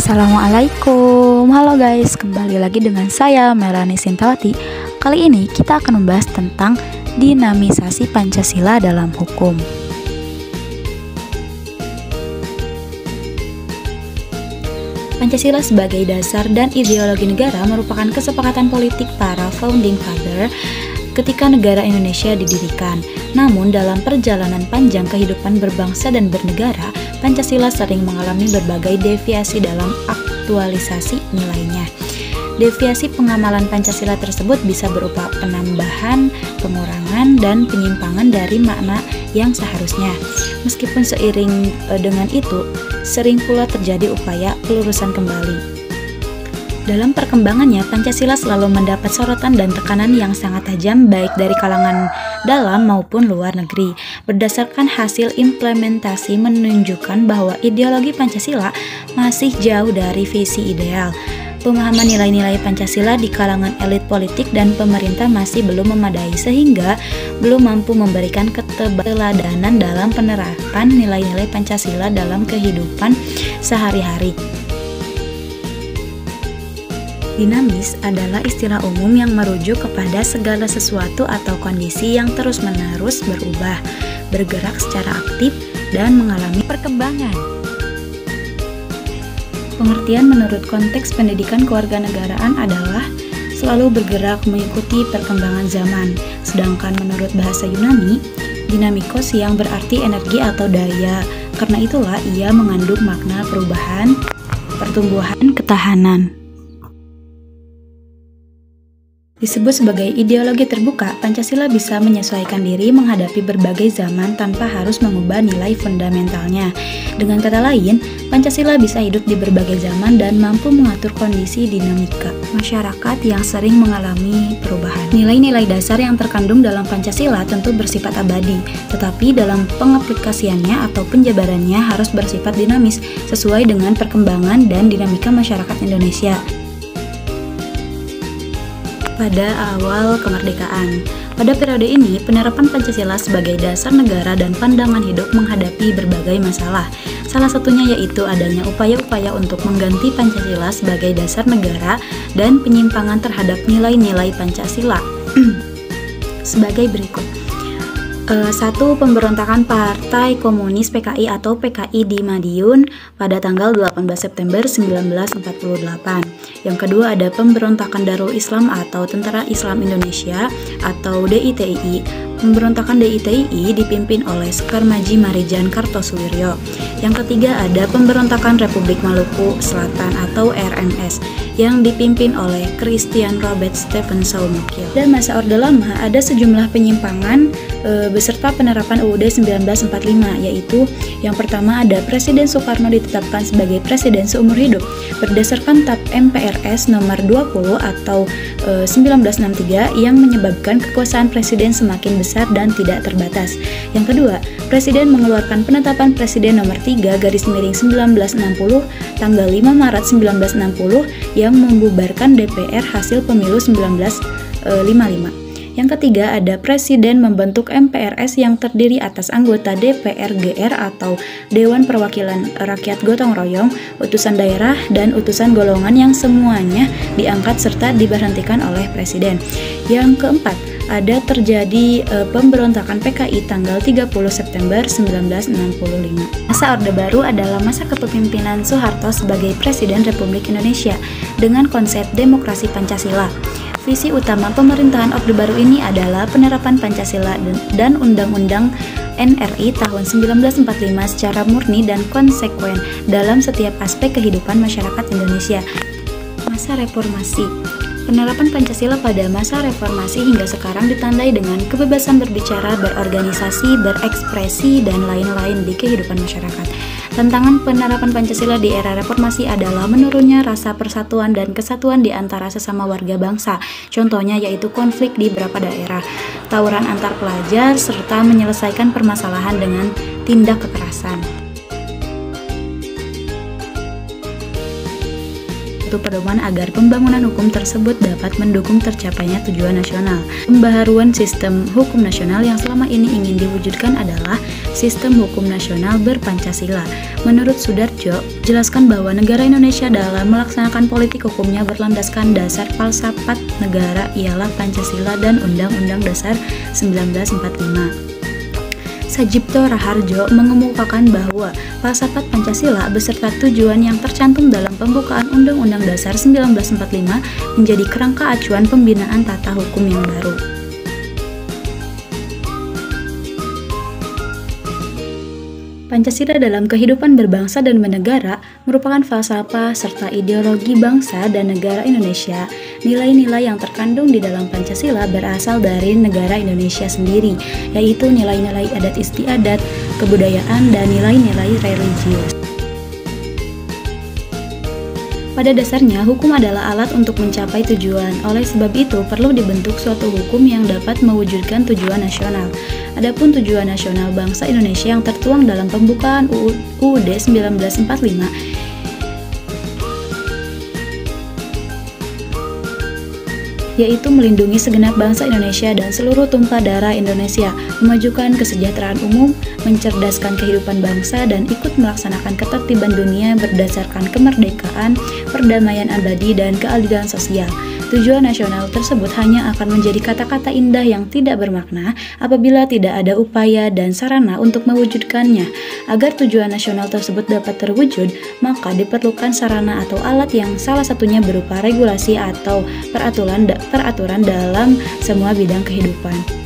Assalamualaikum, halo guys, kembali lagi dengan saya Melani Sintawati. Kali ini kita akan membahas tentang dinamisasi Pancasila dalam hukum. Pancasila sebagai dasar dan ideologi negara merupakan kesepakatan politik para founding father ketika negara Indonesia didirikan. Namun dalam perjalanan panjang kehidupan berbangsa dan bernegara, Pancasila sering mengalami berbagai deviasi dalam aktualisasi nilainya. Deviasi pengamalan Pancasila tersebut bisa berupa penambahan, pengurangan, dan penyimpangan dari makna yang seharusnya. Meskipun seiring dengan itu, sering pula terjadi upaya pelurusan kembali. Dalam perkembangannya, Pancasila selalu mendapat sorotan dan tekanan yang sangat tajam baik dari kalangan dalam maupun luar negeri. Berdasarkan hasil implementasi menunjukkan bahwa ideologi Pancasila masih jauh dari visi ideal. Pemahaman nilai-nilai Pancasila di kalangan elit politik dan pemerintah masih belum memadai sehingga belum mampu memberikan keteladanan dalam penerapan nilai-nilai Pancasila dalam kehidupan sehari-hari. Dinamis adalah istilah umum yang merujuk kepada segala sesuatu atau kondisi yang terus-menerus berubah, bergerak secara aktif, dan mengalami perkembangan. Pengertian menurut konteks pendidikan kewarganegaraan adalah selalu bergerak mengikuti perkembangan zaman. Sedangkan menurut bahasa Yunani, dinamikos yang berarti energi atau daya. Karena itulah ia mengandung makna perubahan, pertumbuhan, ketahanan. Disebut sebagai ideologi terbuka, Pancasila bisa menyesuaikan diri menghadapi berbagai zaman tanpa harus mengubah nilai fundamentalnya. Dengan kata lain, Pancasila bisa hidup di berbagai zaman dan mampu mengatur kondisi dinamika masyarakat yang sering mengalami perubahan. Nilai-nilai dasar yang terkandung dalam Pancasila tentu bersifat abadi, tetapi dalam pengaplikasiannya atau penjabarannya harus bersifat dinamis, sesuai dengan perkembangan dan dinamika masyarakat Indonesia. Pada awal kemerdekaan, pada periode ini penerapan Pancasila sebagai dasar negara dan pandangan hidup menghadapi berbagai masalah. Salah satunya yaitu adanya upaya-upaya untuk mengganti Pancasila sebagai dasar negara dan penyimpangan terhadap nilai-nilai Pancasila. Sebagai berikut. 1. Pemberontakan Partai Komunis PKI atau PKI di Madiun pada tanggal 18 September 1948. Yang kedua ada pemberontakan Darul Islam atau Tentara Islam Indonesia atau DITII. Pemberontakan DITII dipimpin oleh Sekar Maji Marijan Kartosuwiryo. Yang ketiga ada pemberontakan Republik Maluku Selatan atau RMS yang dipimpin oleh Christian Robert Stephen Saumukil. Dan masa Orde Lama ada sejumlah penyimpangan beserta penerapan UUD 1945, yaitu yang pertama ada Presiden Soekarno ditetapkan sebagai presiden seumur hidup berdasarkan TAP MPRS nomor 20 atau 1963 yang menyebabkan kekuasaan presiden semakin besar dan tidak terbatas. Yang kedua, Presiden mengeluarkan penetapan Presiden nomor 3/1960 tanggal 5 Maret 1960 yang membubarkan DPR hasil pemilu 1955. Yang ketiga ada Presiden membentuk MPRS yang terdiri atas anggota DPR GR atau Dewan Perwakilan Rakyat Gotong Royong, utusan daerah, dan utusan golongan yang semuanya diangkat serta diberhentikan oleh Presiden. Yang keempat ada terjadi pemberontakan PKI tanggal 30 September 1965. Masa Orde Baru adalah masa kepemimpinan Soeharto sebagai Presiden Republik Indonesia dengan konsep demokrasi Pancasila. Visi utama pemerintahan Orde Baru ini adalah penerapan Pancasila dan Undang-Undang NRI tahun 1945 secara murni dan konsekuen dalam setiap aspek kehidupan masyarakat Indonesia. Masa reformasi. Penerapan Pancasila pada masa reformasi hingga sekarang ditandai dengan kebebasan berbicara, berorganisasi, berekspresi, dan lain-lain di kehidupan masyarakat. Tantangan penerapan Pancasila di era reformasi adalah menurunnya rasa persatuan dan kesatuan di antara sesama warga bangsa. Contohnya yaitu konflik di beberapa daerah, tawuran antar pelajar, serta menyelesaikan permasalahan dengan tindak kekerasan. suatu pedoman agar pembangunan hukum tersebut dapat mendukung tercapainya tujuan nasional. Pembaharuan sistem hukum nasional yang selama ini ingin diwujudkan adalah sistem hukum nasional berpancasila. Menurut Soedarjo, jelaskan bahwa negara Indonesia dalam melaksanakan politik hukumnya berlandaskan dasar falsafat negara ialah Pancasila dan Undang-Undang Dasar 1945. Sajipto Raharjo mengemukakan bahwa falsafat Pancasila beserta tujuan yang tercantum dalam pembukaan Undang-Undang Dasar 1945 menjadi kerangka acuan pembinaan tata hukum yang baru. Pancasila dalam kehidupan berbangsa dan bernegara merupakan falsafah serta ideologi bangsa dan negara Indonesia. Nilai-nilai yang terkandung di dalam Pancasila berasal dari negara Indonesia sendiri, yaitu nilai-nilai adat istiadat, kebudayaan, dan nilai-nilai religius. Pada dasarnya, hukum adalah alat untuk mencapai tujuan. Oleh sebab itu, perlu dibentuk suatu hukum yang dapat mewujudkan tujuan nasional. Adapun tujuan nasional bangsa Indonesia yang tertuang dalam pembukaan UUD 1945 yaitu melindungi segenap bangsa Indonesia dan seluruh tumpah darah Indonesia, memajukan kesejahteraan umum, mencerdaskan kehidupan bangsa, dan ikut melaksanakan ketertiban dunia berdasarkan kemerdekaan, perdamaian abadi, dan keadilan sosial. Tujuan nasional tersebut hanya akan menjadi kata-kata indah yang tidak bermakna apabila tidak ada upaya dan sarana untuk mewujudkannya. Agar tujuan nasional tersebut dapat terwujud, maka diperlukan sarana atau alat yang salah satunya berupa regulasi atau peraturan dalam semua bidang kehidupan.